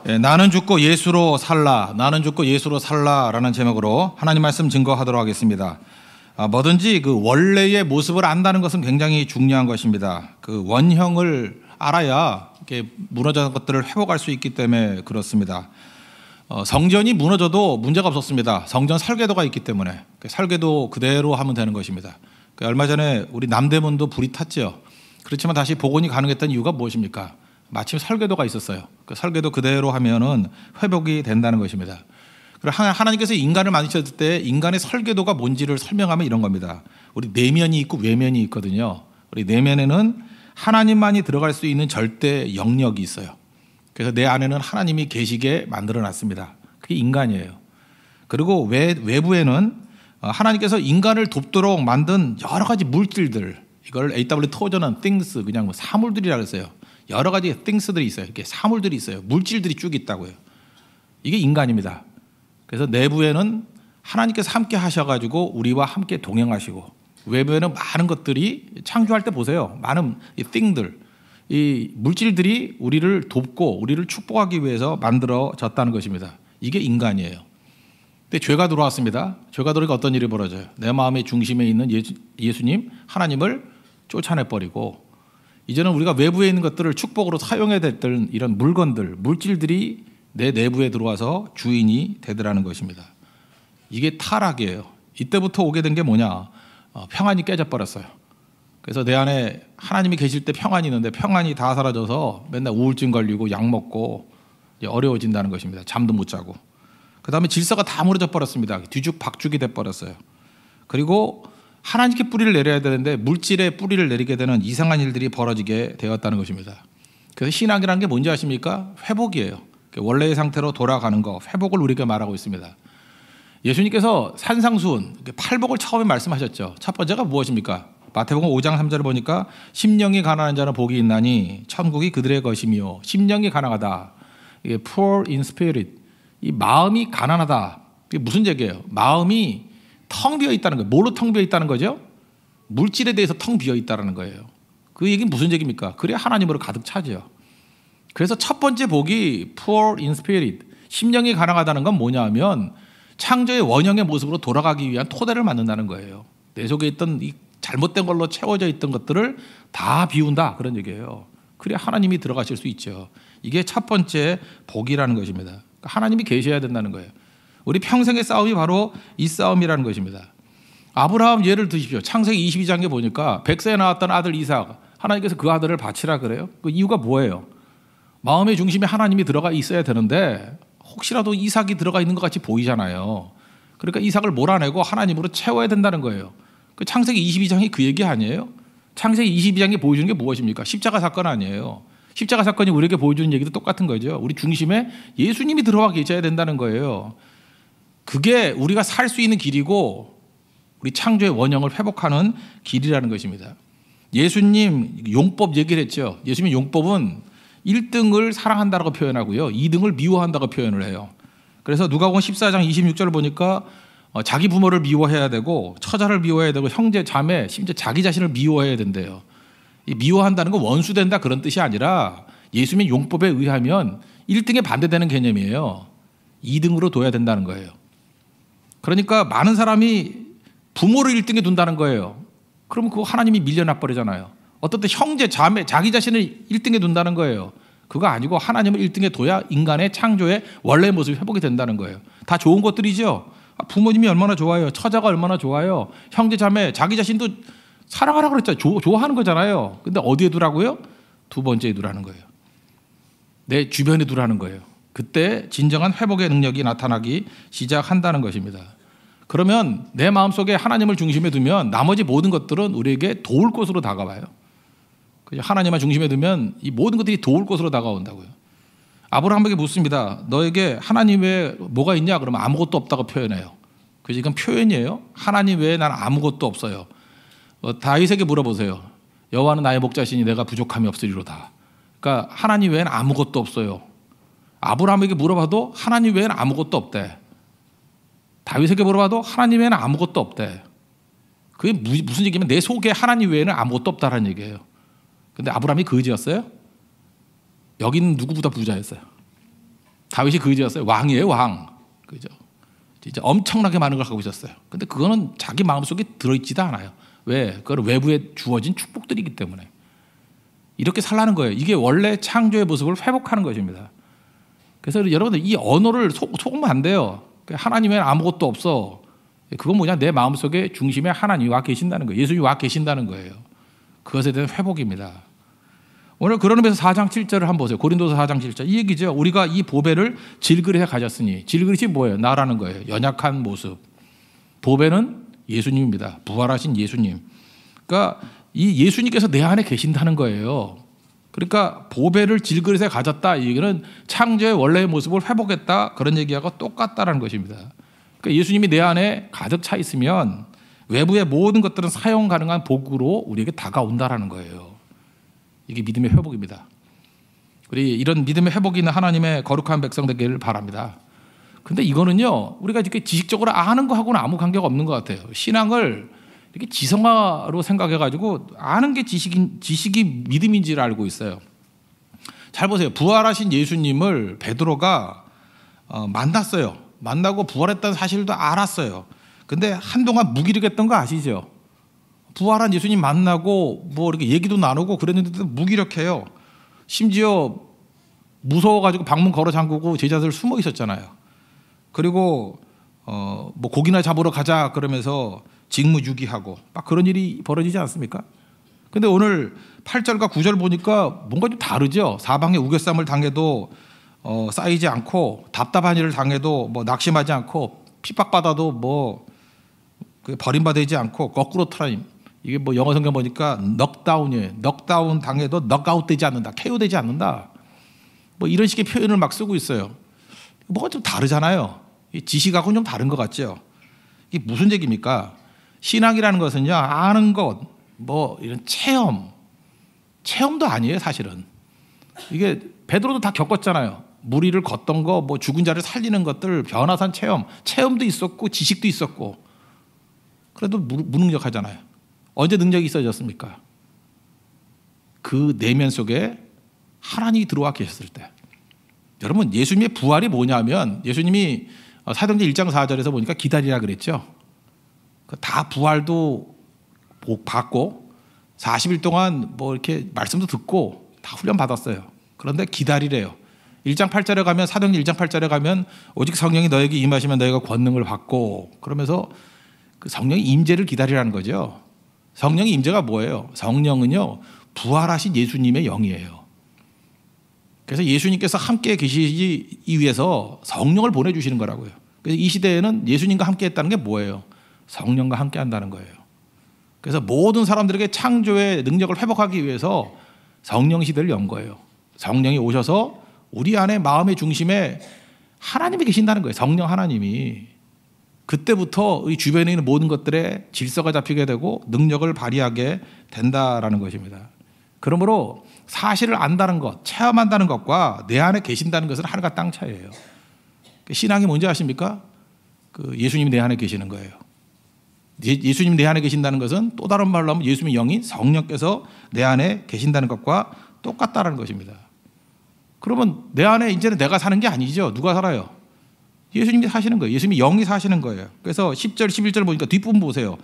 나는 죽고 예수로 살라, 나는 죽고 예수로 살라라는 제목으로 하나님 말씀 증거하도록 하겠습니다. 뭐든지 그 원래의 모습을 안다는 것은 굉장히 중요한 것입니다. 그 원형을 알아야 이렇게 무너진 것들을 회복할 수 있기 때문에 그렇습니다. 성전이 무너져도 문제가 없었습니다. 성전 설계도가 있기 때문에 설계도 그대로 하면 되는 것입니다. 얼마 전에 우리 남대문도 불이 탔죠. 그렇지만 다시 복원이 가능했던 이유가 무엇입니까? 마침 설계도가 있었어요. 그 설계도 그대로 하면은 회복이 된다는 것입니다. 그리고 하나님께서 인간을 만드셨을 때 인간의 설계도가 뭔지를 설명하면 이런 겁니다. 우리 내면이 있고 외면이 있거든요. 우리 내면에는 하나님만이 들어갈 수 있는 절대 영역이 있어요. 그래서 내 안에는 하나님이 계시게 만들어 놨습니다. 그게 인간이에요. 그리고 외부에는 하나님께서 인간을 돕도록 만든 여러 가지 물질들, 이걸 A.W. 토저는 things, 그냥 뭐 사물들이라고 했어요. 여러 가지 things들이 있어요. 이렇게 사물들이 있어요. 물질들이 쭉 있다고요. 이게 인간입니다. 그래서 내부에는 하나님께서 함께 하셔가지고 우리와 함께 동행하시고, 외부에는 많은 것들이 창조할 때 보세요. 많은 이 thing들, 이 물질들이 우리를 돕고 우리를 축복하기 위해서 만들어졌다는 것입니다. 이게 인간이에요. 근데 죄가 들어왔습니다. 죄가 들어오니까 어떤 일이 벌어져요? 내 마음의 중심에 있는 예수님, 하나님을 쫓아내버리고, 이제는 우리가 외부에 있는 것들을 축복으로 사용해야 됐던 이런 물건들, 물질들이 내 내부에 들어와서 주인이 되더라는 것입니다. 이게 타락이에요. 이때부터 오게 된 게 뭐냐? 평안이 깨져버렸어요. 그래서 내 안에 하나님이 계실 때 평안이 있는데 평안이 다 사라져서 맨날 우울증 걸리고 약 먹고 어려워진다는 것입니다. 잠도 못 자고. 그 다음에 질서가 다 무너져 버렸습니다. 뒤죽박죽이 돼버렸어요. 그리고 하나님께 뿌리를 내려야 되는데 물질에 뿌리를 내리게 되는 이상한 일들이 벌어지게 되었다는 것입니다. 그래서 신앙이라는 게 뭔지 아십니까? 회복이에요. 원래의 상태로 돌아가는 거, 회복을 우리가 말하고 있습니다. 예수님께서 산상수훈, 팔복을 처음에 말씀하셨죠. 첫 번째가 무엇입니까? 마태복음 5장 3절을 보니까 심령이 가난한 자는 복이 있나니 천국이 그들의 것이며, 심령이 가난하다. 이게 poor in spirit. 이 마음이 가난하다. 이게 무슨 얘기예요? 마음이 텅 비어 있다는 거예요. 뭘로 텅 비어 있다는 거죠? 물질에 대해서 텅 비어 있다는 거예요. 그 얘기는 무슨 얘기입니까? 그래야 하나님으로 가득 차죠. 그래서 첫 번째 복이 poor in spirit, 심령이 가난하다는 건 뭐냐 하면 창조의 원형의 모습으로 돌아가기 위한 토대를 만든다는 거예요. 내 속에 있던 이 잘못된 걸로 채워져 있던 것들을 다 비운다, 그런 얘기예요. 그래야 하나님이 들어가실 수 있죠. 이게 첫 번째 복이라는 것입니다. 하나님이 계셔야 된다는 거예요. 우리 평생의 싸움이 바로 이 싸움이라는 것입니다. 아브라함 예를 드십시오. 창세기 22장에 보니까 100세에 나왔던 아들 이삭, 하나님께서 그 아들을 바치라 그래요. 그 이유가 뭐예요? 마음의 중심에 하나님이 들어가 있어야 되는데 혹시라도 이삭이 들어가 있는 것 같이 보이잖아요. 그러니까 이삭을 몰아내고 하나님으로 채워야 된다는 거예요. 그 창세기 22장이 그 얘기 아니에요? 창세기 22장이 보여주는 게 무엇입니까? 십자가 사건 아니에요. 십자가 사건이 우리에게 보여주는 얘기도 똑같은 거죠. 우리 중심에 예수님이 들어와 계셔야 된다는 거예요. 그게 우리가 살 수 있는 길이고 우리 창조의 원형을 회복하는 길이라는 것입니다. 예수님 용법 얘기를 했죠. 예수님 용법은 1등을 사랑한다고 표현하고요, 2등을 미워한다고 표현을 해요. 그래서 누가복음 14장 26절을 보니까 자기 부모를 미워해야 되고 처자를 미워해야 되고 형제 자매 심지어 자기 자신을 미워해야 된대요. 이 미워한다는 건 원수된다 그런 뜻이 아니라 예수님의 용법에 의하면 1등에 반대되는 개념이에요. 2등으로 둬야 된다는 거예요. 그러니까 많은 사람이 부모를 1등에 둔다는 거예요. 그러면 그거 하나님이 밀려나 버리잖아요. 어떤 때 형제, 자매, 자기 자신을 1등에 둔다는 거예요. 그거 아니고 하나님을 1등에 둬야 인간의 창조의 원래의 모습이 회복이 된다는 거예요. 다 좋은 것들이죠. 부모님이 얼마나 좋아요. 처자가 얼마나 좋아요. 형제, 자매, 자기 자신도 사랑하라고 그랬잖아요. 좋아하는 거잖아요. 근데 어디에 두라고요? 두 번째에 두라는 거예요. 내 주변에 두라는 거예요. 그때 진정한 회복의 능력이 나타나기 시작한다는 것입니다. 그러면 내 마음속에 하나님을 중심에 두면 나머지 모든 것들은 우리에게 도울 곳으로 다가와요. 하나님을 중심에 두면 이 모든 것들이 도울 곳으로 다가온다고요. 아브라함에게 묻습니다. 너에게 하나님 외에 뭐가 있냐? 그러면 아무것도 없다고 표현해요. 그래서 이건 표현이에요. 하나님 외에 난 아무것도 없어요. 다윗에게 물어보세요. 여호와는 나의 목자시니 내가 부족함이 없으리로다. 그러니까 하나님 외에는 아무것도 없어요. 아브라함에게 물어봐도 하나님 외에는 아무것도 없대. 다윗에게 물어봐도 하나님 외에는 아무것도 없대. 그게 무슨 얘기냐면 내 속에 하나님 외에는 아무것도 없다라는 얘기예요. 근데 아브라함이 거지였어요? 여기는 누구보다 부자였어요. 다윗이 그지였어요. 왕이에요, 왕. 그죠? 진짜 엄청나게 많은 걸 갖고 있었어요. 근데 그거는 자기 마음속에 들어있지도 않아요. 왜? 그건 외부에 주어진 축복들이기 때문에. 이렇게 살라는 거예요. 이게 원래 창조의 모습을 회복하는 것입니다. 그래서 여러분들 이 언어를 속으면 안 돼요. 하나님은 아무것도 없어. 그건 뭐냐? 내 마음속에 중심에 하나님이 와 계신다는 거예요. 예수님이 와 계신다는 거예요. 그것에 대한 회복입니다. 오늘 그런 의미에서 4장 7절을 한번 보세요. 고린도서 4장 7절. 이 얘기죠. 우리가 이 보배를 질그릇에 가졌으니. 질그릇이 뭐예요? 나라는 거예요. 연약한 모습. 보배는 예수님입니다. 부활하신 예수님. 그러니까 이 예수님께서 내 안에 계신다는 거예요. 그러니까 보배를 질그릇에 가졌다. 이 얘기는 창조의 원래의 모습을 회복했다. 그런 얘기하고 똑같다라는 것입니다. 그러니까 예수님이 내 안에 가득 차 있으면 외부의 모든 것들은 사용 가능한 복으로 우리에게 다가온다라는 거예요. 이게 믿음의 회복입니다. 우리 이런 믿음의 회복이 있는 하나님의 거룩한 백성 되기를 바랍니다. 근데 이거는요, 우리가 이렇게 지식적으로 아는 거하고는 아무 관계가 없는 것 같아요. 신앙을 이렇게 지성화로 생각해가지고 아는 게 지식이 믿음인지를 알고 있어요. 잘 보세요. 부활하신 예수님을 베드로가 만났어요. 만나고 부활했다는 사실도 알았어요. 근데 한동안 무기력했던 거 아시죠? 부활한 예수님 만나고 뭐 이렇게 얘기도 나누고 그랬는데도 무기력해요. 심지어 무서워가지고 방문 걸어 잠그고 제자들 숨어 있었잖아요. 그리고 뭐 고기나 잡으러 가자 그러면서 직무유기하고 막 그런 일이 벌어지지 않습니까? 근데 오늘 8절과 9절 보니까 뭔가 좀 다르죠. 사방에 우겨쌈을 당해도 쌓이지 않고 답답한 일을 당해도 뭐 낙심하지 않고 핍박받아도 뭐 버림받지 않고 거꾸로 트라임. 이게 뭐 영어 성경 보니까 넉다운이에요. 넉다운 당해도 넉아웃 되지 않는다. KO 되지 않는다. 뭐 이런 식의 표현을 막 쓰고 있어요. 뭐가 좀 다르잖아요. 지식하고는 좀 다른 것 같죠. 이게 무슨 얘기입니까? 신앙이라는 것은요, 아는 것, 뭐 이런 체험도 아니에요, 사실은. 이게 베드로도 다 겪었잖아요. 무리를 걷던 거, 뭐 죽은 자를 살리는 것들, 변화산 체험도 있었고 지식도 있었고. 그래도 무능력하잖아요. 언제 능력이 있어졌습니까? 그 내면 속에 하나님이 들어와 계셨을 때. 여러분, 예수님의 부활이 뭐냐면 예수님이 사도행전 1장 4절에서 보니까 기다리라 그랬죠. 다 부활도 받고 40일 동안 뭐 이렇게 말씀도 듣고 다 훈련 받았어요. 그런데 기다리래요. 1장 8절에 가면, 사도행전 1장 8절에 가면 오직 성령이 너에게 임하시면 너희가 권능을 받고, 그러면서 그 성령의 임재를 기다리라는 거죠. 성령의 임재가 뭐예요? 성령은요, 부활하신 예수님의 영이에요. 그래서 예수님께서 함께 계시기 위해서 성령을 보내주시는 거라고요. 그래서 이 시대에는 예수님과 함께 했다는 게 뭐예요? 성령과 함께 한다는 거예요. 그래서 모든 사람들에게 창조의 능력을 회복하기 위해서 성령 시대를 연 거예요. 성령이 오셔서 우리 안에 마음의 중심에 하나님이 계신다는 거예요. 성령 하나님이. 그때부터 이 주변에 있는 모든 것들에 질서가 잡히게 되고 능력을 발휘하게 된다라는 것입니다. 그러므로 사실을 안다는 것, 체험한다는 것과 내 안에 계신다는 것은 하늘과 땅 차이예요. 신앙이 뭔지 아십니까? 예수님이 내 안에 계시는 거예요. 예수님이 내 안에 계신다는 것은 또 다른 말로 하면 예수님의 영이 성령께서 내 안에 계신다는 것과 똑같다는 것입니다. 그러면 내 안에 이제는 내가 사는 게 아니죠. 누가 살아요? 예수님이 사시는 거예요. 예수님이 영이 사시는 거예요. 그래서 10절, 11절 보니까 뒷부분 보세요.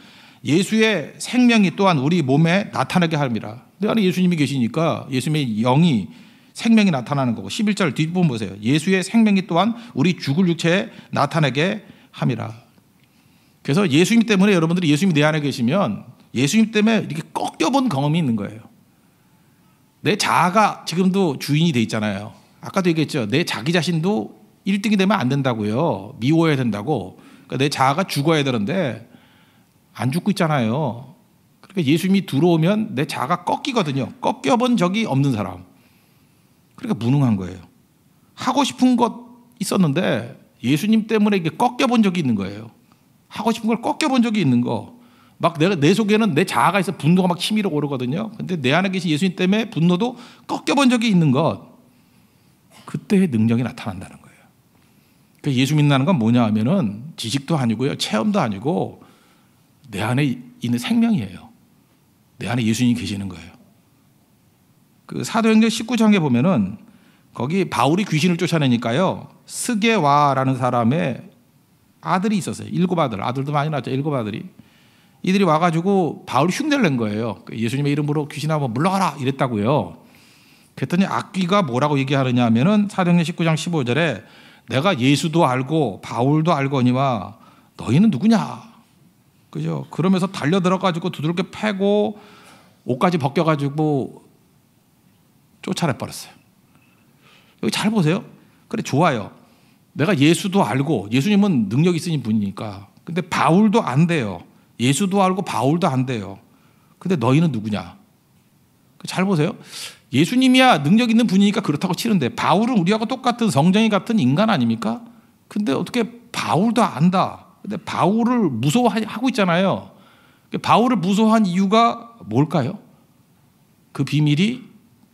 예수의 생명이 또한 우리 몸에 나타나게 합니다. 내 안에 예수님이 계시니까 예수님의 영이 생명이 나타나는 거고, 11절 뒷부분 보세요. 예수의 생명이 또한 우리 죽을 육체에 나타나게 함이라. 그래서 예수님 때문에, 여러분들이 예수님이 내 안에 계시면 예수님 때문에 이렇게 꺾여본 경험이 있는 거예요. 내 자아가 지금도 주인이 돼 있잖아요. 아까도 얘기했죠. 내 자기 자신도 1등이 되면 안 된다고요. 미워해야 된다고. 그러니까 내 자아가 죽어야 되는데 안 죽고 있잖아요. 그러니까 예수님이 들어오면 내 자아가 꺾이거든요. 꺾여본 적이 없는 사람. 그러니까 무능한 거예요. 하고 싶은 것 있었는데 예수님 때문에 이게 꺾여본 적이 있는 거예요. 하고 싶은 걸 꺾여본 적이 있는 거. 막 내 속에는 내 자아가 있어 분노가 막 치밀어 오르거든요. 근데 내 안에 계신 예수님 때문에 분노도 꺾여본 적이 있는 것. 그때의 능력이 나타난다는 거예요. 그러니까 예수 믿는다는 건 뭐냐 하면은 지식도 아니고요. 체험도 아니고 내 안에 있는 생명이에요. 내 안에 예수님이 계시는 거예요. 그 사도행전 19장에 보면은 거기 바울이 귀신을 쫓아내니까요. 스게와라는 사람의 아들이 있었어요. 7아들. 아들도 많이 낳았죠. 7아들이. 이들이 와가지고 바울 흉내를 낸 거예요. 예수님의 이름으로 귀신아 한번 물러가라 이랬다고요. 그랬더니 악귀가 뭐라고 얘기하느냐 하면은 사도행전 19장 15절에 내가 예수도 알고 바울도 알거니와 너희는 누구냐? 그죠? 그러면서 달려 들어가지고 두들겨 패고 옷까지 벗겨가지고 쫓아내 버렸어요. 여기 잘 보세요. 그래 좋아요. 내가 예수도 알고 예수님은 능력 있으신 분이니까. 근데 바울도 안 돼요. 예수도 알고 바울도 안 돼요. 근데 너희는 누구냐? 잘 보세요. 예수님이야 능력 있는 분이니까 그렇다고 치는데 바울은 우리하고 똑같은 성정이 같은 인간 아닙니까? 근데 어떻게 바울도 안다. 근데 바울을 무서워하고 있잖아요. 바울을 무서워한 이유가 뭘까요? 그 비밀이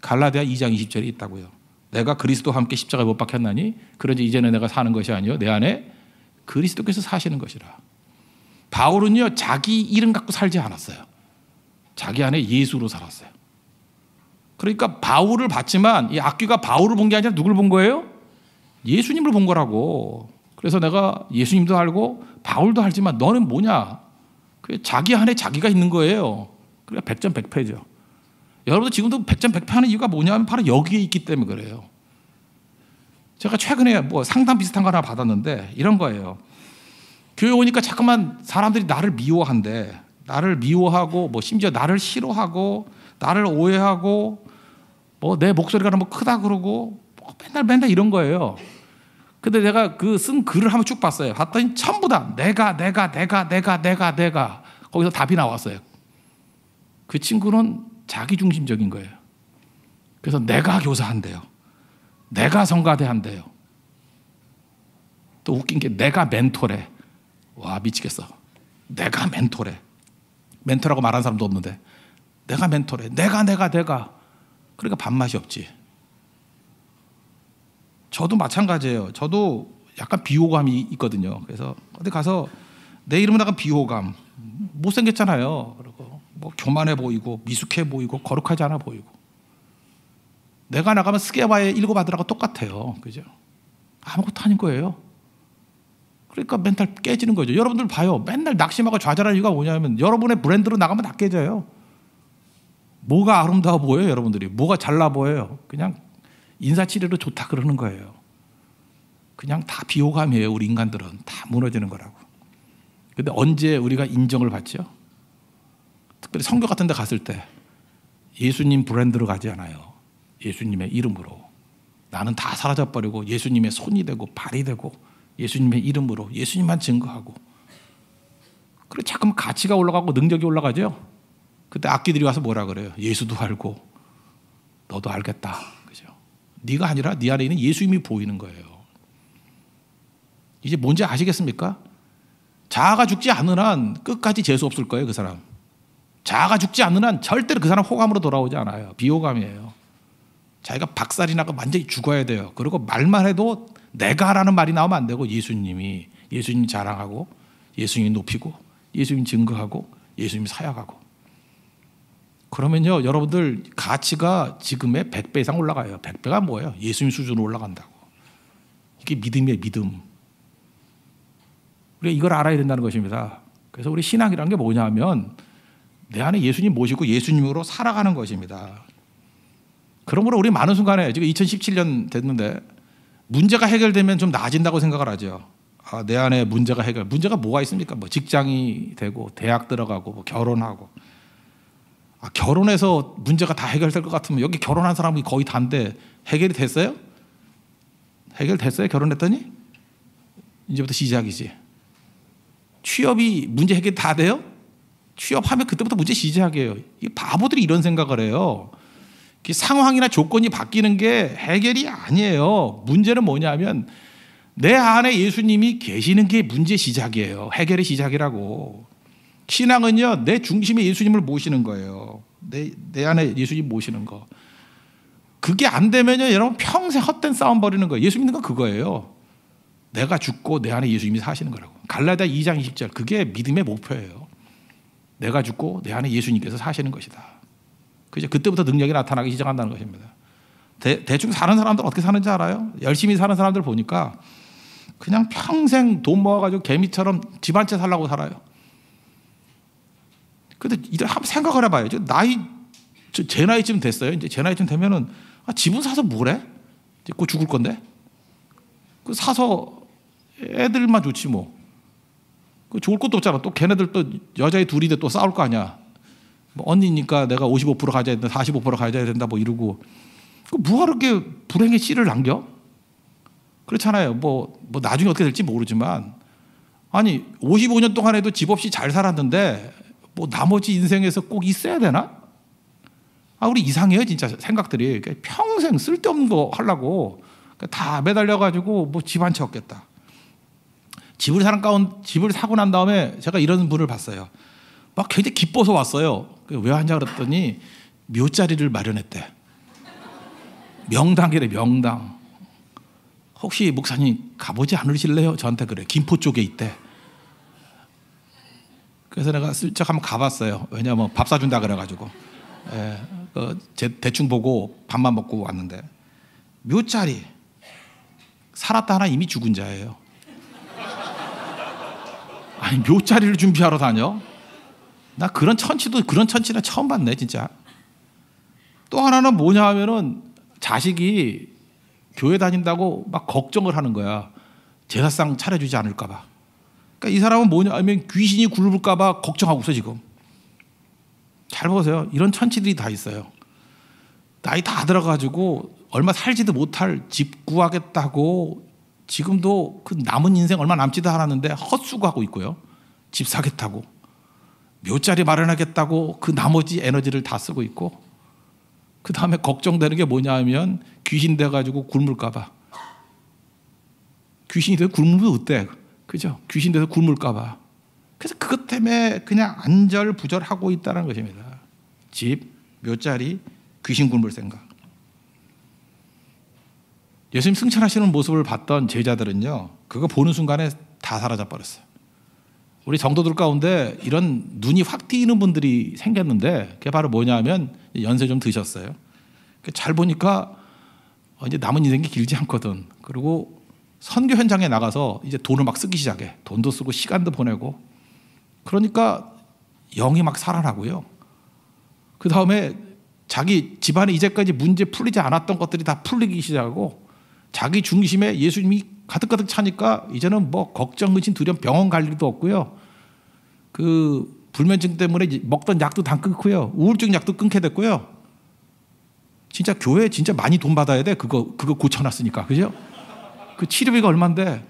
갈라디아 2장 20절에 있다고요. 내가 그리스도와 함께 십자가에 못 박혔나니 그런지 이제는 내가 사는 것이 아니요 내 안에 그리스도께서 사시는 것이라. 바울은요 자기 이름 갖고 살지 않았어요. 자기 안에 예수로 살았어요. 그러니까 바울을 봤지만 이 악귀가 바울을 본 게 아니라 누굴 본 거예요? 예수님을 본 거라고. 그래서 내가 예수님도 알고 바울도 알지만 너는 뭐냐? 자기 안에 자기가 있는 거예요. 그러니까 백전백패죠. 여러분도 지금도 백전백패하는 이유가 뭐냐면 바로 여기에 있기 때문에 그래요. 제가 최근에 뭐 상담 비슷한 거 하나 받았는데 이런 거예요. 교회 오니까 자꾸만 사람들이 나를 미워한대. 나를 미워하고 뭐 심지어 나를 싫어하고 나를 오해하고 뭐 내 목소리가 너무 크다 그러고 뭐 맨날 이런 거예요. 근데 내가 그 쓴 글을 한번 쭉 봤어요. 봤더니 전부 다 내가 거기서 답이 나왔어요. 그 친구는 자기중심적인 거예요. 그래서 내가 교사한대요. 내가 성가대한대요. 또 웃긴 게 내가 멘토래. 와 미치겠어. 내가 멘토래. 멘토라고 말하는 사람도 없는데 내가 멘토래. 내가 그러니까 밥맛이 없지. 저도 마찬가지예요. 저도 약간 비호감이 있거든요. 그래서 어디 가서 내 이름은 약간 비호감. 못생겼잖아요. 그리고 뭐 교만해 보이고 미숙해 보이고 거룩하지 않아 보이고. 내가 나가면 스게바의 7아들하고 똑같아요. 그죠? 아무것도 아닌 거예요. 그러니까 멘탈 깨지는 거죠. 여러분들 봐요. 맨날 낙심하고 좌절하는 이유가 뭐냐면 여러분의 브랜드로 나가면 다 깨져요. 뭐가 아름다워 보여요, 여러분들이? 뭐가 잘나 보여요? 그냥 인사치레로 좋다 그러는 거예요. 그냥 다 비호감이에요. 우리 인간들은 다 무너지는 거라고. 근데 언제 우리가 인정을 받죠? 특별히 선교 같은 데 갔을 때 예수님 브랜드로 가지 않아요. 예수님의 이름으로. 나는 다 사라져버리고 예수님의 손이 되고 발이 되고 예수님의 이름으로 예수님만 증거하고. 그래 자꾸만 가치가 올라가고 능력이 올라가죠. 그때 악기들이 와서 뭐라 그래요? 예수도 알고 너도 알겠다. 그죠? 네가 아니라 네 안에 있는 예수님이 보이는 거예요. 이제 뭔지 아시겠습니까? 자아가 죽지 않는 한 끝까지 재수 없을 거예요. 그 사람. 자아가 죽지 않는 한 절대로 그 사람 호감으로 돌아오지 않아요. 비호감이에요. 자기가 박살이 나고 완전히 죽어야 돼요. 그리고 말만 해도 내가라는 말이 나오면 안 되고 예수님 자랑하고 예수님 높이고 예수님 증거하고 예수님 사역하고. 그러면요 여러분들 가치가 지금의 100배 이상 올라가요. 100배가 뭐예요? 예수님 수준으로 올라간다고. 이게 믿음이에요. 믿음. 우리가 이걸 알아야 된다는 것입니다. 그래서 우리 신앙이라는 게 뭐냐면 내 안에 예수님 모시고 예수님으로 살아가는 것입니다. 그러므로 우리 많은 순간에 지금 2017년 됐는데 문제가 해결되면 좀 나아진다고 생각을 하죠. 내 안에 문제가 뭐가 있습니까? 뭐 직장이 되고 대학 들어가고 뭐 결혼하고. 결혼해서 문제가 다 해결될 것 같으면 여기 결혼한 사람이 거의 다인데 해결이 됐어요? 해결됐어요? 결혼했더니? 이제부터 시작이지. 취업이 문제 해결 다 돼요? 취업하면 그때부터 문제 시작이에요. 이 바보들이 이런 생각을 해요. 상황이나 조건이 바뀌는 게 해결이 아니에요. 문제는 뭐냐면 내 안에 예수님이 계시는 게 문제 시작이에요. 해결의 시작이라고. 신앙은요 내 중심에 예수님을 모시는 거예요. 내 안에 예수님 모시는 거. 그게 안 되면요 여러분 평생 헛된 싸움 벌이는 거예요. 예수 믿는 건 그거예요. 내가 죽고 내 안에 예수님이 사시는 거라고. 갈라디아 2장 20절 그게 믿음의 목표예요. 내가 죽고 내 안에 예수님께서 사시는 것이다. 그죠? 그때부터 능력이 나타나기 시작한다는 것입니다. 대충 사는 사람들 어떻게 사는지 알아요? 열심히 사는 사람들 보니까 그냥 평생 돈 모아가지고 개미처럼 집 한 채 살라고 살아요. 근데 이들 한번 생각을 해봐요. 제 나이쯤 됐어요. 이제 제 나이쯤 되면은 집은 사서 뭐래? 이제 곧 죽을 건데. 그 사서 애들만 좋지 뭐. 그 좋을 것도 없잖아. 또 걔네들 또 여자애 둘인데 또 싸울 거 아니야. 뭐 언니니까 내가 55% 가져야 된다, 45% 가져야 된다 뭐 이러고. 뭐하러 이렇게 불행의 씨를 남겨? 그렇잖아요. 뭐 나중에 어떻게 될지 모르지만 아니 55년 동안 해도 집 없이 잘 살았는데 뭐 나머지 인생에서 꼭 있어야 되나? 우리 이상해요 진짜 생각들이. 평생 쓸데없는 거 하려고 다 매달려가지고 뭐 집 한 채 없겠다. 집을 사고 난 다음에 제가 이런 분을 봤어요. 막 굉장히 기뻐서 왔어요. 왜 왔냐 그랬더니 묘자리를 마련했대. 명당이래 명당. 혹시 목사님 가보지 않으실래요? 저한테 그래. 김포 쪽에 있대. 그래서 내가 슬쩍 한번 가봤어요. 왜냐면 밥 사준다 그래가지고. 대충 보고 밥만 먹고 왔는데 묘자리 살았다 하나 이미 죽은 자예요. 아니 묘자리를 준비하러 다녀? 나 그런 천치는 처음 봤네 진짜. 또 하나는 뭐냐 하면은 자식이 교회 다닌다고 막 걱정을 하는 거야. 제사상 차려주지 않을까 봐. 그러니까 이 사람은 뭐냐 하면 귀신이 굴을까 봐 걱정하고 있어 지금. 잘 보세요. 이런 천치들이 다 있어요. 나이 다 들어가지고 얼마 살지도 못할 집 구하겠다고 지금도 그 남은 인생 얼마 남지도 않았는데 헛수고하고 있고요. 집 사겠다고 묘자리 마련하겠다고 그 나머지 에너지를 다 쓰고 있고 그 다음에 걱정되는 게 뭐냐 하면 귀신 돼가지고 굶을까 봐. 귀신이 돼서 굶으면 어때? 그죠? 귀신 돼서 굶을까 봐. 그래서 그것 때문에 그냥 안절부절하고 있다는 것입니다. 집, 묘자리, 귀신 굶을 생각. 예수님 승천하시는 모습을 봤던 제자들은요, 그거 보는 순간에 다 사라져 버렸어요. 우리 성도들 가운데 이런 눈이 확 띄는 분들이 생겼는데 그게 바로 뭐냐 하면 연세 좀 드셨어요. 잘 보니까 이제 남은 인생이 길지 않거든. 그리고 선교 현장에 나가서 이제 돈을 막 쓰기 시작해. 돈도 쓰고 시간도 보내고. 그러니까 영이 막 살아나고요. 그 다음에 자기 집안에 이제까지 문제 풀리지 않았던 것들이 다 풀리기 시작하고 자기 중심에 예수님이 가득가득 차니까 이제는 뭐 걱정, 의심, 두려움, 병원 갈 일도 없고요. 그 불면증 때문에 먹던 약도 다 끊고요. 우울증 약도 끊게 됐고요. 진짜 교회에 진짜 많이 돈 받아야 돼. 그거 고쳐놨으니까. 그죠? 그 치료비가 얼만데.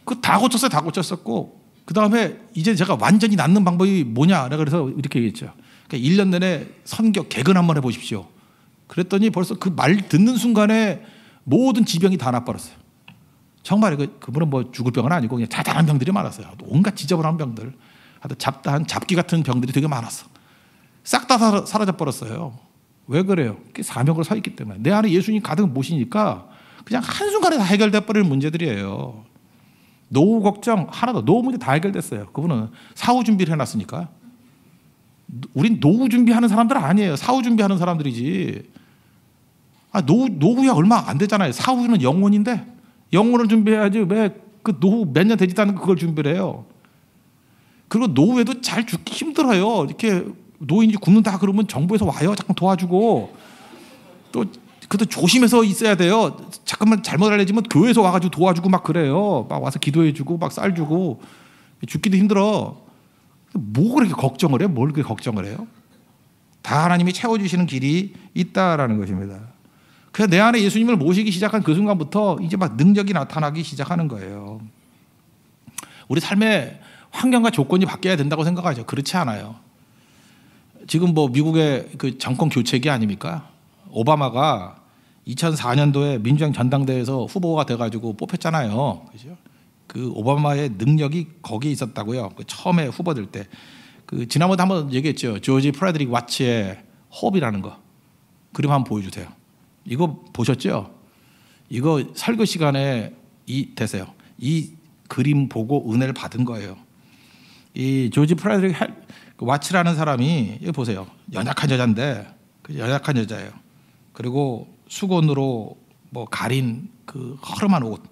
그거 다 고쳤어요. 다 고쳤었고. 그 다음에 이제 제가 완전히 낫는 방법이 뭐냐. 내가 그래서 이렇게 얘기했죠. 그러니까 1년 내내 선교 개근 한번 해보십시오. 그랬더니 벌써 그 말 듣는 순간에 모든 지병이 다 나빠졌어요. 정말 그분은 뭐 죽을 병은 아니고 그냥 자잘한 병들이 많았어요. 온갖 지저분한 병들, 잡다한 잡기 같은 병들이 되게 많았어. 싹 다 사라져 버렸어요. 왜 그래요? 사명으로 서 있기 때문에. 내 안에 예수님 가득 모시니까 그냥 한순간에 다 해결돼 버리는 문제들이에요. 노후 걱정 하나도, 노후 문제 다 해결됐어요. 그분은 사후 준비를 해놨으니까. 우린 노후 준비하는 사람들 아니에요. 사후 준비하는 사람들이지. 노후야 얼마 안 되잖아요. 사후는 영혼인데 영혼을 준비해야지 왜 그 노후 몇 년 되지도 않은 그걸 준비를 해요. 그리고 노후에도 잘 죽기 힘들어요. 이렇게 노인이 굶는다 그러면 정부에서 와요. 잠깐 도와주고 또 그것도 조심해서 있어야 돼요. 잠깐만 잘못 알려지면 교회에서 와가지고 도와주고 막 그래요. 막 와서 기도해주고 막 쌀 주고 죽기도 힘들어. 뭐 그렇게 걱정을 해요? 뭘 그렇게 걱정을 해요? 다 하나님이 채워주시는 길이 있다라는 것입니다. 그래서 내 안에 예수님을 모시기 시작한 그 순간부터 이제 막 능력이 나타나기 시작하는 거예요. 우리 삶의 환경과 조건이 바뀌어야 된다고 생각하죠. 그렇지 않아요. 지금 뭐 미국의 그 정권 교체기 아닙니까? 오바마가 2004년도에 민주당 전당대회에서 후보가 돼가지고 뽑혔잖아요. 그죠? 그 오바마의 능력이 거기에 있었다고요. 그 처음에 후보될 때. 그 지난번에 한번 얘기했죠. 조지 프레드릭 와츠의 호흡이라는 거. 그림 한번 보여주세요. 이거 보셨죠? 이거 설교 시간에 되세요. 이 그림 보고 은혜를 받은 거예요. 이 조지 프레드릭 와츠라는 사람이, 여기 보세요. 연약한 여자인데, 연약한 여자예요. 그리고 수건으로 뭐 가린 그 허름한 옷,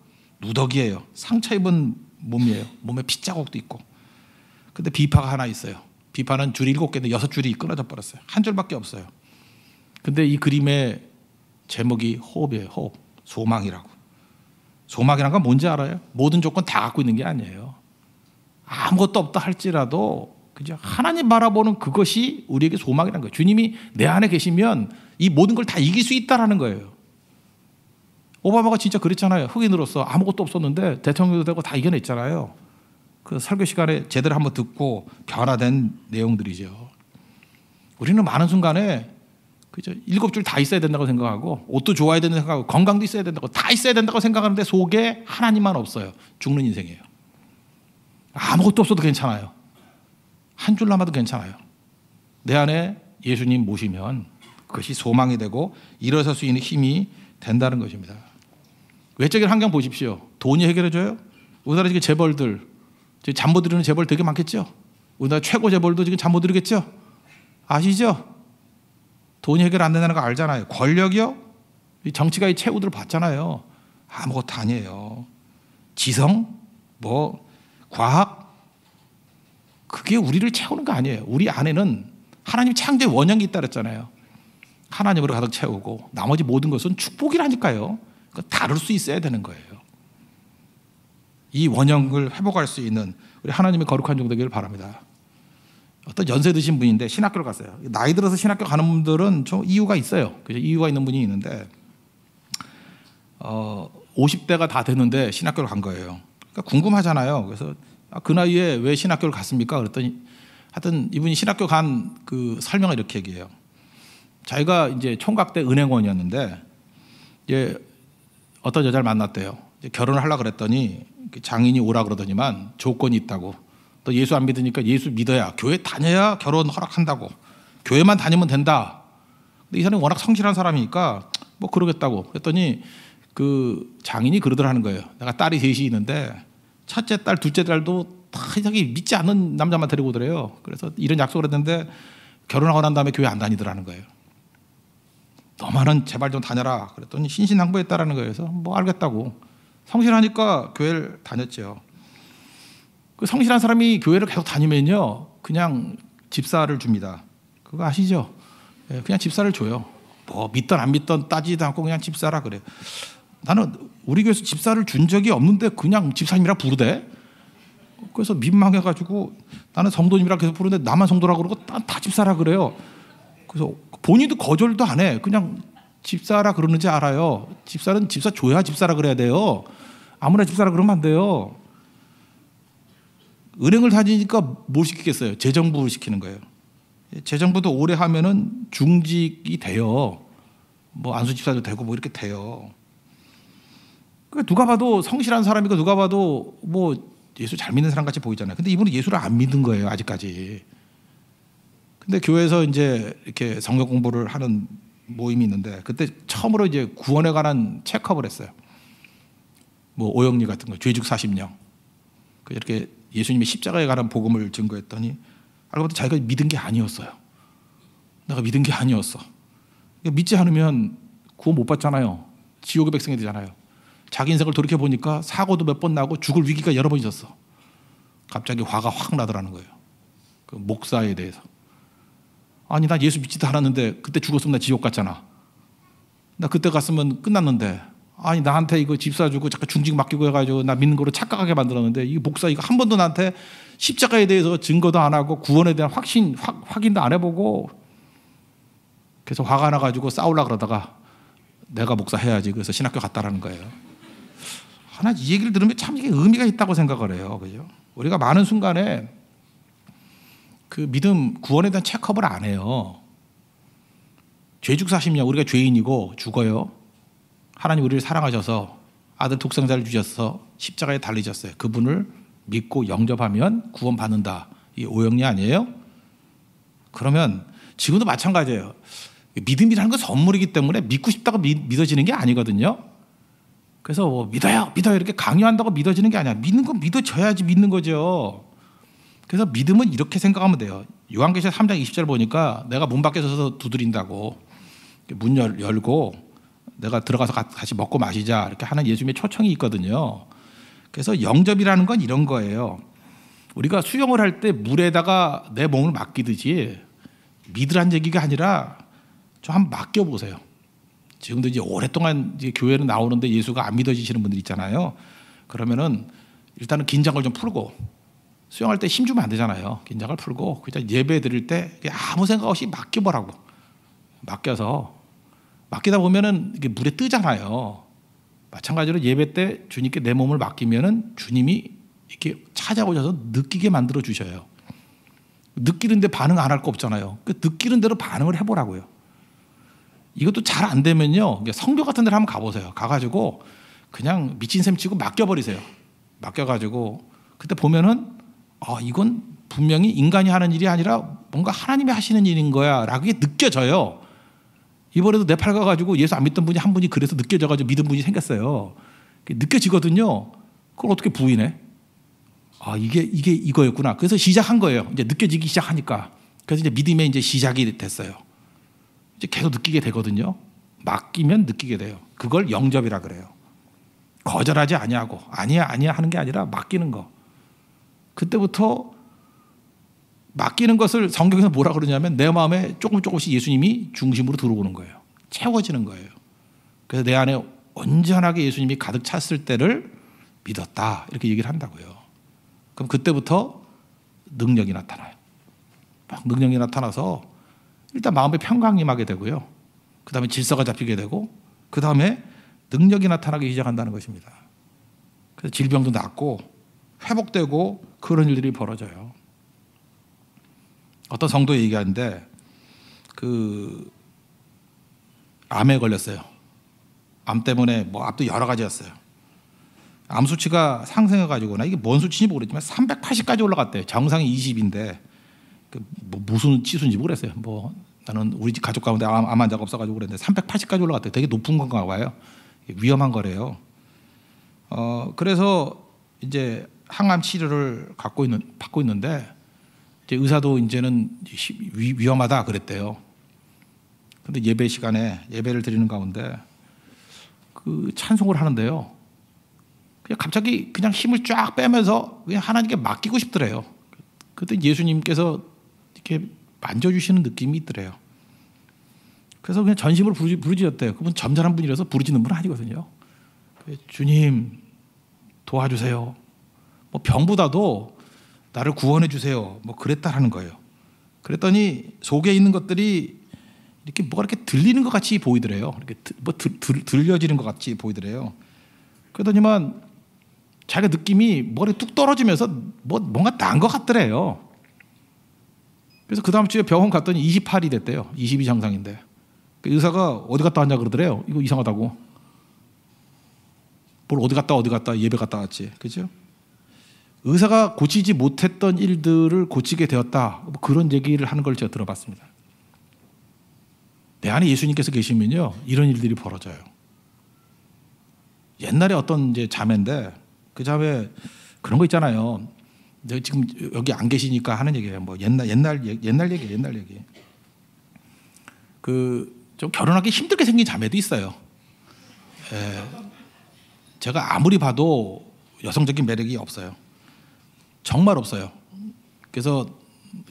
누더기예요. 상처 입은 몸이에요. 몸에 핏자국도 있고. 근데 비파가 하나 있어요. 비파는 줄이 7개인데 6줄이 끊어져 버렸어요. 한 줄밖에 없어요. 근데 이 그림의 제목이 호흡이에요. 호흡. 소망이라고. 소망이란 건 뭔지 알아요? 모든 조건 다 갖고 있는 게 아니에요. 아무것도 없다 할지라도 그죠? 하나님 바라보는 그것이 우리에게 소망이라는 거예요. 주님이 내 안에 계시면 이 모든 걸 다 이길 수 있다라는 거예요. 오바마가 진짜 그랬잖아요. 흑인으로서 아무것도 없었는데 대통령도 되고 다 이겨냈잖아요. 그 설교 시간에 제대로 한번 듣고 변화된 내용들이죠. 우리는 많은 순간에 그죠? 7줄 다 있어야 된다고 생각하고 옷도 좋아야 된다고 생각하고 건강도 있어야 된다고 다 있어야 된다고 생각하는데 속에 하나님만 없어요. 죽는 인생이에요. 아무것도 없어도 괜찮아요. 한 줄 남아도 괜찮아요. 내 안에 예수님 모시면 그것이 소망이 되고 일어설 수 있는 힘이 된다는 것입니다. 외적인 환경 보십시오. 돈이 해결해줘요? 우리나라 지금 재벌들 잠 못 이루는 재벌 되게 많겠죠? 우리나라 최고 재벌도 지금 잠 못 이루겠죠? 아시죠? 돈이 해결 안 된다는 거 알잖아요. 권력이요? 정치가 이 최후들을 봤잖아요. 아무것도 아니에요. 지성, 뭐 과학, 그게 우리를 채우는 거 아니에요. 우리 안에는 하나님 창조의 원형이 있다 그랬잖아요. 하나님으로 가득 채우고 나머지 모든 것은 축복이라니까요. 다룰 수 있어야 되는 거예요. 이 원형을 회복할 수 있는 우리 하나님의 거룩한 종 되기를 바랍니다. 어떤 연세 드신 분인데 신학교를 갔어요. 나이 들어서 신학교 가는 분들은 좀 이유가 있어요. 이유가 있는 분이 있는데 50대가 다 됐는데 신학교를 간 거예요. 그러니까 궁금하잖아요. 그래서 그 나이에 왜 신학교를 갔습니까? 그랬더니 하여튼 이분이 신학교 간 그 설명을 이렇게 얘기해요. 자기가 이제 총각 때 은행원이었는데 이제 어떤 여자를 만났대요. 이제 결혼을 하려고 그랬더니 장인이 오라 그러더니만 조건이 있다고. 또 예수 안 믿으니까 예수 믿어야 교회 다녀야 결혼 허락한다고. 교회만 다니면 된다. 근데 이 사람이 워낙 성실한 사람이니까 뭐 그러겠다고. 그랬더니 그 장인이 그러더라는 거예요. 내가 딸이 셋이 있는데 첫째 딸, 둘째 딸도 다 자기 믿지 않는 남자만 데리고 오더래요. 그래서 이런 약속을 했는데 결혼하고 난 다음에 교회 안 다니더라는 거예요. 너만은 제발 좀 다녀라. 그랬더니 신신당부했다라는 거예요. 그래서 뭐 알겠다고. 성실하니까 교회를 다녔죠. 그 성실한 사람이 교회를 계속 다니면요, 그냥 집사를 줍니다. 그거 아시죠? 그냥 집사를 줘요. 뭐 믿던 안 믿던 따지지도 않고 그냥 집사라 그래요. 나는 우리 교회에서 집사를 준 적이 없는데 그냥 집사님이라 부르대. 그래서 민망해가지고 나는 성도님이라 계속 부르는데 나만 성도라고 그러고 다 집사라 그래요. 그래서 본인도 거절도 안 해. 그냥 집사라 그러는지 알아요. 집사는 집사 줘야 집사라 그래야 돼요. 아무나 집사라 그러면 안 돼요. 은행을 다니니까 뭘 시키겠어요? 재정부를 시키는 거예요. 재정부도 오래 하면은 중직이 돼요. 뭐 안수 집사도 되고 뭐 이렇게 돼요. 그러니까 누가 봐도 성실한 사람이고 누가 봐도 뭐 예수 잘 믿는 사람 같이 보이잖아요. 근데 이분은 예수를 안 믿은 거예요, 아직까지. 근데 교회에서 이제 이렇게 성경 공부를 하는 모임이 있는데 그때 처음으로 이제 구원에 관한 체크업을 했어요. 뭐 오영리 같은 거, 죄죽 40령. 이렇게 예수님의 십자가에 관한 복음을 증거했더니 알고 보니 자기가 믿은 게 아니었어요. 내가 믿은 게 아니었어. 믿지 않으면 구원 못 받잖아요. 지옥의 백성이 되잖아요. 자기 인생을 돌이켜 보니까 사고도 몇 번 나고 죽을 위기가 여러 번 있었어. 갑자기 화가 확 나더라는 거예요. 그 목사에 대해서. 아니 나 예수 믿지도 않았는데 그때 죽었으면 나 지옥 갔잖아. 나 그때 갔으면 끝났는데 아니 나한테 이거 집사 주고 잠깐 중직 맡기고 해가지고 나 믿는 거로 착각하게 만들었는데 이 목사 이거 한 번도 나한테 십자가에 대해서 증거도 안 하고 구원에 대한 확인도 안 해보고 그래서 화가 나가지고 싸우려고 그러다가 내가 목사 해야지 그래서 신학교 갔다라는 거예요. 하나 이 얘기를 들으면 참 이게 의미가 있다고 생각을 해요. 그죠? 우리가 많은 순간에 그 믿음 구원에 대한 체크업을 안 해요. 죄죽 40년 우리가 죄인이고 죽어요. 하나님 우리를 사랑하셔서 아들 독생자를 주셔서 십자가에 달리셨어요. 그분을 믿고 영접하면 구원받는다. 이 오영리 아니에요? 그러면 지금도 마찬가지예요. 믿음이라는 건 선물이기 때문에 믿고 싶다고 믿어지는 게 아니거든요. 그래서 뭐 믿어요 이렇게 강요한다고 믿어지는 게 아니야. 믿는 건 믿어져야지 믿는 거죠. 그래서 믿음은 이렇게 생각하면 돼요. 요한계시록 3장 20절 보니까 내가 문 밖에 서서 두드린다고 문 열고 내가 들어가서 같이 먹고 마시자 이렇게 하는 예수님의 초청이 있거든요. 그래서 영접이라는 건 이런 거예요. 우리가 수영을 할 때 물에다가 내 몸을 맡기듯이 믿으란 얘기가 아니라 좀 한번 맡겨보세요. 지금도 이제 오랫동안 이제 교회는 나오는데 예수가 안 믿어지시는 분들 있잖아요. 그러면은 일단은 긴장을 좀 풀고, 수영할 때 힘 주면 안 되잖아요. 긴장을 풀고 그냥 예배 드릴 때 아무 생각 없이 맡겨보라고. 맡기다 보면은 이게 물에 뜨잖아요. 마찬가지로 예배 때 주님께 내 몸을 맡기면은 주님이 이렇게 찾아오셔서 느끼게 만들어 주셔요. 느끼는데 반응 안 할 거 없잖아요. 그 느끼는 대로 반응을 해보라고요. 이것도 잘 안 되면요, 성교 같은 데를 한번 가보세요. 가가지고 그냥 미친 셈 치고 맡겨버리세요. 맡겨가지고 그때 보면은 이건 분명히 인간이 하는 일이 아니라 뭔가 하나님이 하시는 일인 거야 라고 느껴져요. 이번에도 네팔 가가지고 예수 안 믿던 분이 한 분이 그래서 느껴져가지고 믿은 분이 생겼어요. 느껴지거든요. 그걸 어떻게 부인해? 이게 이거였구나. 그래서 시작한 거예요. 이제 느껴지기 시작하니까. 그래서 이제 믿음의 이제 시작이 됐어요. 이제 계속 느끼게 되거든요. 맡기면 느끼게 돼요. 그걸 영접이라 그래요. 거절하지 아니하고 아니야 하는 게 아니라 맡기는 거. 그때부터 맡기는 것을 성경에서 뭐라 그러냐면 내 마음에 조금씩 예수님이 중심으로 들어오는 거예요. 채워지는 거예요. 그래서 내 안에 온전하게 예수님이 가득 찼을 때를 믿었다 이렇게 얘기를 한다고요. 그럼 그때부터 능력이 나타나요. 막 능력이 나타나서 일단 마음에 평강이 임하게 되고요. 그 다음에 질서가 잡히게 되고 그 다음에 능력이 나타나기 시작한다는 것입니다. 그래서 질병도 낫고 회복되고 그런 일들이 벌어져요. 어떤 성도 얘기하는데 암에 걸렸어요. 암 때문에 암도 여러 가지였어요. 암 수치가 상승해가지고나 이게 뭔 수치인지 모르겠지만 380까지 올라갔대요. 정상이 20인데 무슨 치수인지 모르겠어요. 나는 우리 집 가족 가운데 암 환자가 없어가지고 그랬는데 380까지 올라갔대요. 되게 높은 건가 봐요. 위험한 거래요. 그래서 이제 항암 치료를 받고 있는데 이제 의사도 이제는 위험하다 그랬대요. 그런데 예배 시간에 예배를 드리는 가운데 찬송을 하는데요. 그냥 갑자기 그냥 힘을 쫙 빼면서 그냥 하나님께 맡기고 싶더래요. 그때 예수님께서 이렇게 만져주시는 느낌이 있더래요. 그래서 그냥 전심으로 부르짖었대요. 그분 점잖은 분이라서 부르짖는 분은 아니거든요. 주님 도와주세요. 병보다도 나를 구원해 주세요. 그랬다라는 거예요. 그랬더니 속에 있는 것들이 이렇게 뭐가 이렇게 들리는 것 같이 보이더래요. 이렇게 들려지는 것 같이 보이더래요. 그러더니만 자기가 느낌이 머리에 뚝 떨어지면서 뭔가 난 것 같더래요. 그래서 그 다음 주에 병원 갔더니 28이 됐대요. 20이 정상인데. 의사가 어디 갔다 왔냐 그러더래요. 이거 이상하다고. 뭘 어디 갔다 예배 갔다 왔지. 그죠? 의사가 고치지 못했던 일들을 고치게 되었다. 그런 얘기를 하는 걸 제가 들어봤습니다. 내 안에 예수님께서 계시면요, 이런 일들이 벌어져요. 옛날에 어떤 이제 자매인데 그 자매 그런 거 있잖아요. 지금 여기 안 계시니까 하는 얘기예요. 옛날 얘기. 좀 결혼하기 힘들게 생긴 자매도 있어요. 제가 아무리 봐도 여성적인 매력이 없어요. 정말 없어요. 그래서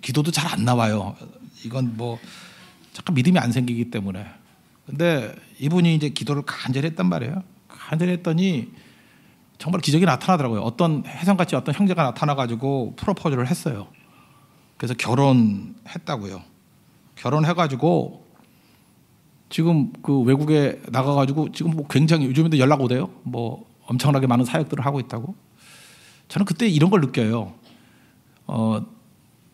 기도도 잘 안 나와요. 이건 잠깐 믿음이 안 생기기 때문에. 근데 이분이 이제 기도를 간절히 했단 말이에요. 간절히 했더니 정말 기적이 나타나더라고요. 어떤 혜성같이 어떤 형제가 나타나가지고 프로포즈를 했어요. 그래서 결혼했다고요. 결혼해가지고 지금 외국에 나가가지고 지금 굉장히 요즘에도 연락 오대요. 엄청나게 많은 사역들을 하고 있다고. 저는 그때 이런 걸 느껴요.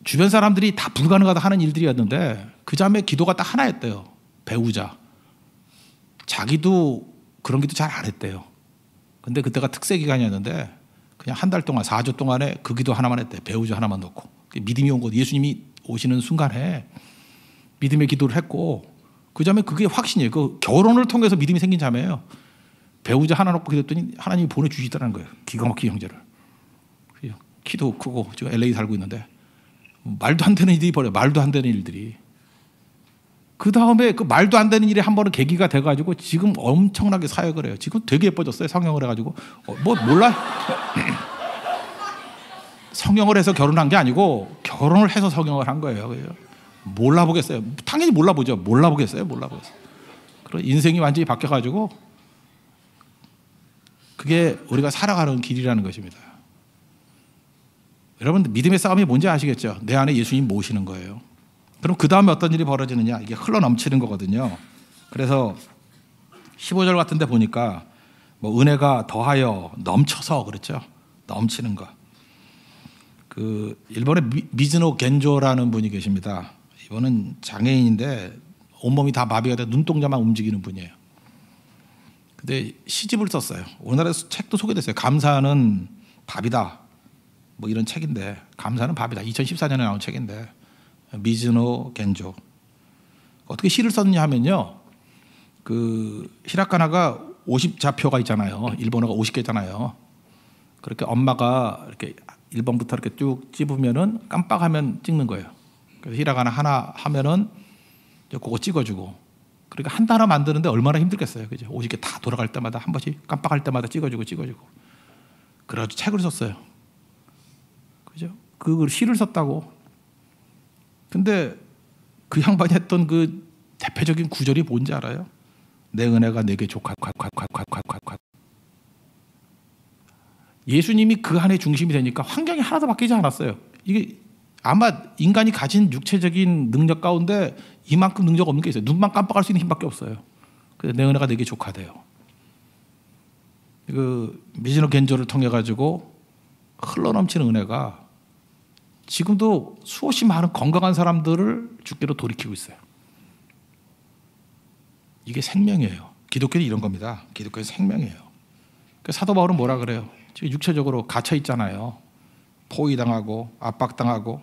주변 사람들이 다 불가능하다 하는 일들이었는데 그 자매 기도가 딱 하나였대요. 배우자. 자기도 그런 기도 잘 안 했대요. 근데 그때가 특세 기간이었는데 그냥 한 달 동안 4주 동안에 그 기도 하나만 했대. 배우자 하나만 놓고. 믿음이 온 거 예수님이 오시는 순간에 믿음의 기도를 했고 그 자매 그게 확신이에요. 결혼을 통해서 믿음이 생긴 자매예요. 배우자 하나 놓고 기도했더니 하나님이 보내주시더라는 거예요. 기가 막힌 형제를. 키도 크고 지금 LA 살고 있는데 말도 안 되는 일들이 벌어요. 말도 안 되는 일들이. 그 다음에 그 말도 안 되는 일이 한 번은 계기가 돼가지고 지금 엄청나게 사역을 해요. 지금 되게 예뻐졌어요. 성형을 해가지고. 뭐 몰라? 성형을 해서 결혼한 게 아니고 결혼을 해서 성형을 한 거예요. 몰라보겠어요. 당연히 몰라보죠. 몰라보겠어요. 그런 인생이 완전히 바뀌어가지고 그게 우리가 살아가는 길이라는 것입니다. 여러분 믿음의 싸움이 뭔지 아시겠죠? 내 안에 예수님 모시는 거예요. 그럼 그 다음에 어떤 일이 벌어지느냐? 이게 흘러넘치는 거거든요. 그래서 15절 같은 데 보니까 뭐 은혜가 더하여 넘쳐서 그랬죠. 넘치는 거. 그 일본의 미즈노 겐조라는 분이 계십니다. 이분은 장애인인데 온몸이 다 마비가 돼 눈동자만 움직이는 분이에요. 근데 시집을 썼어요. 우리나라에서 책도 소개됐어요. 감사는 밥이다. 뭐 이런 책인데 감사는 밥이다. 2014년에 나온 책인데 미즈노 겐조. 어떻게 시를 썼느냐 하면요. 그 히라카나가 50자표가 있잖아요. 일본어가 50개잖아요. 그렇게 엄마가 이렇게 1번부터 이렇게 쭉 찝으면은 깜빡하면 찍는 거예요. 그래서 히라가나 하나 하면은 그거 찍어주고. 그러니까 한 단어 만드는데 얼마나 힘들겠어요. 그죠? 50개 다 돌아갈 때마다 한 번씩 깜빡할 때마다 찍어주고. 그래가지고 책을 썼어요. 그죠? 그 시를 썼다고. 근데 그 양반이 했던 그 대표적인 구절이 뭔지 알아요? 내 은혜가 내게 족하. 예수님이 그 안에 중심이 되니까 환경이 하나도 바뀌지 않았어요. 이게 아마 인간이 가진 육체적인 능력 가운데 이만큼 능력 없는 게 있어요. 눈만 깜빡할 수 있는 힘밖에 없어요. 그래서 내 은혜가 내게 족하대요. 그 미즈노 겐조를 통해 가지고 흘러넘치는 은혜가 지금도 수없이 많은 건강한 사람들을 주께로 돌이키고 있어요. 이게 생명이에요. 기독교는 이런 겁니다. 기독교는 생명이에요. 사도 바울은 뭐라 그래요? 지금 육체적으로 갇혀 있잖아요. 포위당하고 압박당하고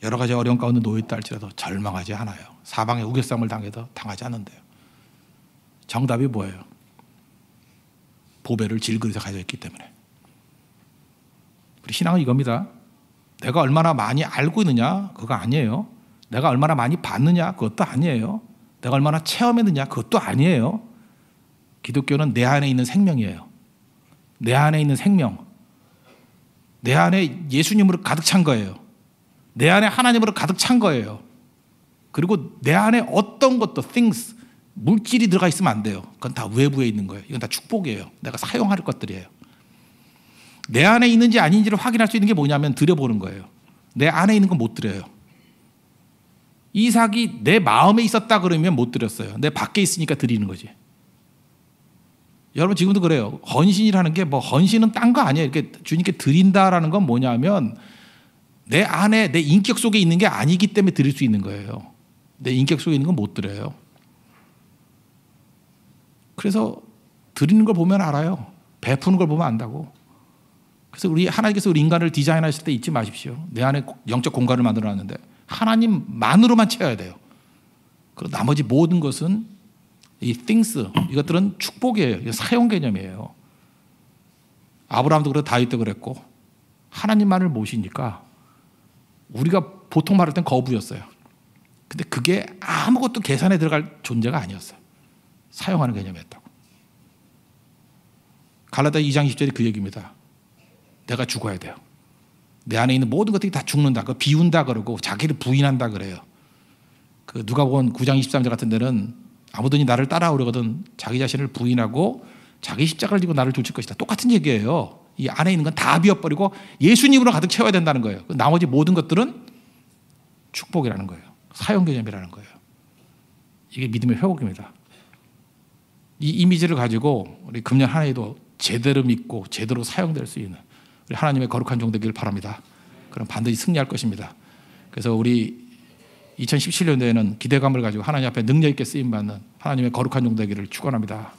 여러 가지 어려운 가운데 놓여 있다 할지라도 절망하지 않아요. 사방에 우겨쌈을 당해도 당하지 않는데요. 정답이 뭐예요? 보배를 질그릇에 가져 있기 때문에. 우리 신앙은 이겁니다. 내가 얼마나 많이 알고 있느냐 그거 아니에요. 내가 얼마나 많이 봤느냐 그것도 아니에요. 내가 얼마나 체험했느냐 그것도 아니에요. 기독교는 내 안에 있는 생명이에요. 내 안에 있는 생명. 내 안에 예수님으로 가득 찬 거예요. 내 안에 하나님으로 가득 찬 거예요. 그리고 내 안에 어떤 것도 things, 물질이 들어가 있으면 안 돼요. 그건 다 외부에 있는 거예요. 이건 다 축복이에요. 내가 사용할 것들이에요. 내 안에 있는지 아닌지를 확인할 수 있는 게 뭐냐면 드려보는 거예요. 내 안에 있는 건 못 드려요. 이삭이 내 마음에 있었다 그러면 못 드렸어요. 내 밖에 있으니까 드리는 거지. 여러분 지금도 그래요. 헌신이라는 게 뭐 헌신은 딴 거 아니에요. 이렇게 주님께 드린다라는 건 뭐냐면 내 안에 내 인격 속에 있는 게 아니기 때문에 드릴 수 있는 거예요. 내 인격 속에 있는 건 못 드려요. 그래서 드리는 걸 보면 알아요. 베푸는 걸 보면 안다고. 그래서 하나님께서 우리 인간을 디자인하실 때 잊지 마십시오. 내 안에 영적 공간을 만들어놨는데 하나님만으로만 채워야 돼요. 그리고 나머지 모든 것은 이 things, 이것들은 축복이에요. 사용 개념이에요. 아브라함도 그렇고 다윗도 그랬고 하나님만을 모시니까 우리가 보통 말할 땐 거부였어요. 근데 그게 아무것도 계산에 들어갈 존재가 아니었어요. 사용하는 개념이었다고. 갈라디아 2장 20절이 그 얘기입니다. 내가 죽어야 돼요. 내 안에 있는 모든 것들이 다 죽는다. 그 비운다 그러고 자기를 부인한다 그래요. 그 누가복음 9장 23절 같은 데는 아무든지 나를 따라오려거든 자기 자신을 부인하고 자기 십자가를 지고 나를 쫓을 것이다. 똑같은 얘기예요. 이 안에 있는 건 다 비워버리고 예수님으로 가득 채워야 된다는 거예요. 나머지 모든 것들은 축복이라는 거예요. 사용 개념이라는 거예요. 이게 믿음의 회복입니다. 이 이미지를 가지고 우리 금년 한 해에도 제대로 믿고 제대로 사용될 수 있는 우리 하나님의 거룩한 종 되기를 바랍니다. 그럼 반드시 승리할 것입니다. 그래서 우리 2017년도에는 기대감을 가지고 하나님 앞에 능력 있게 쓰임받는 하나님의 거룩한 종 되기를 축원합니다.